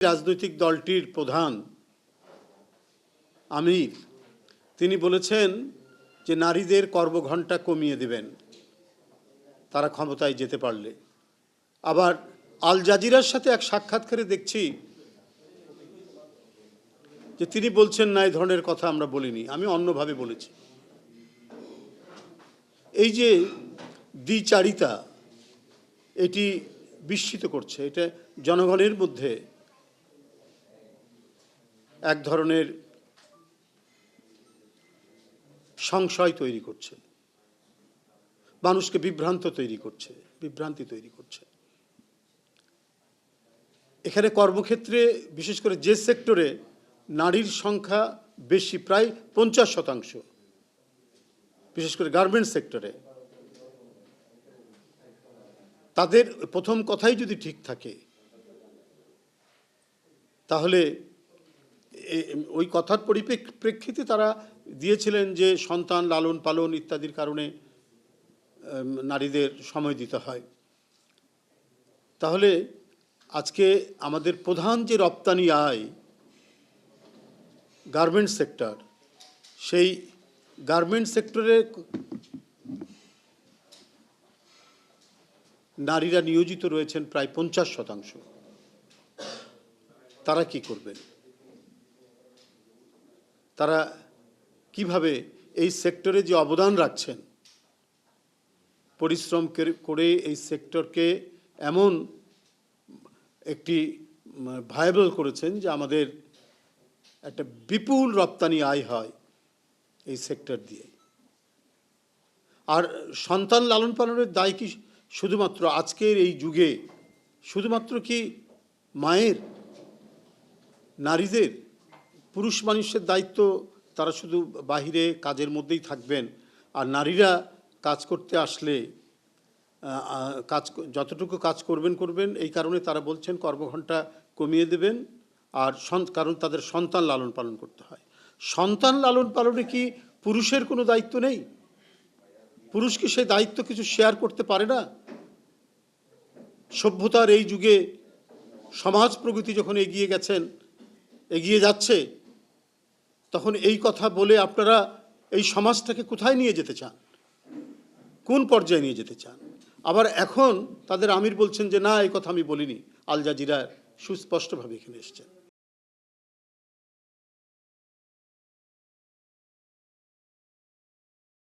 রাজনৈতিক দলটির প্রধান আমির তিনি বলেছেন যে নারীদের কর্মঘণ্টা কমিয়ে দেবেন তারা ক্ষমতায় যেতে পারলে। আবার আল জাজিরার সাথে এক সাক্ষাৎকারে দেখছি যে তিনি বলছেন না এই ধরনের কথা আমরা বলিনি, আমি অন্যভাবে বলেছি। এই যে দ্বিচারিতা এটি বিস্মিত করছে, এটা জনগণের মধ্যে এক ধরনের সংশয় তৈরি করছে, মানুষকে বিভ্রান্তি তৈরি করছে। এখানে কর্মক্ষেত্রে বিশেষ করে যে সেক্টরে নারীর সংখ্যা বেশি, প্রায় 50%, বিশেষ করে গার্মেন্টস সেক্টরে, তাদের প্রথম কথাই যদি ঠিক থাকে তাহলে ওই কথার পরিপ্রেক্ষিতে তারা দিয়েছিলেন যে সন্তান লালন পালন ইত্যাদির কারণে নারীদের সময় দিতে হয়। তাহলে আজকে আমাদের প্রধান যে রপ্তানি আয় গার্মেন্টস সেক্টর, সেই গার্মেন্টস সেক্টরে নারীরা নিয়োজিত রয়েছেন প্রায় 50%। তারা কি করবেন? তারা কিভাবে এই সেক্টরে যে অবদান রাখছেন, পরিশ্রম করে এই সেক্টরকে এমন একটি ভায়াবল করেছেন যে আমাদের একটা বিপুল রপ্তানি আয় হয় এই সেক্টর দিয়ে। আর সন্তান লালন পালনের দায় কি শুধুমাত্র আজকের এই যুগে শুধুমাত্র কি মায়ের? নারীদের, পুরুষ মানুষের দায়িত্ব তারা শুধু বাহিরে কাজের মধ্যেই থাকবেন, আর নারীরা কাজ করতে আসলে যতটুকু কাজ করবেন। এই কারণে তারা বলছেন কর্মঘণ্টা কমিয়ে দেবেন, আর কারণ তাদের সন্তান লালন পালন করতে হয়। সন্তান লালন পালনে কি পুরুষের কোনো দায়িত্ব নেই? পুরুষ কি সেই দায়িত্ব কিছু শেয়ার করতে পারে না? সভ্যতার এই যুগে সমাজ প্রগতি যখন এগিয়ে যাচ্ছে, তখন এই কথা বলে আপনারা এই সমাজটাকে কোথায় নিয়ে যেতে চান? কোন পর্যায়ে নিয়ে যেতে চান? আবার এখন তাদের আমির বলছেন যে না, এই কথা আমি বলিনি। আল জাজিরা সুস্পষ্টভাবে এখানে এসেছেন।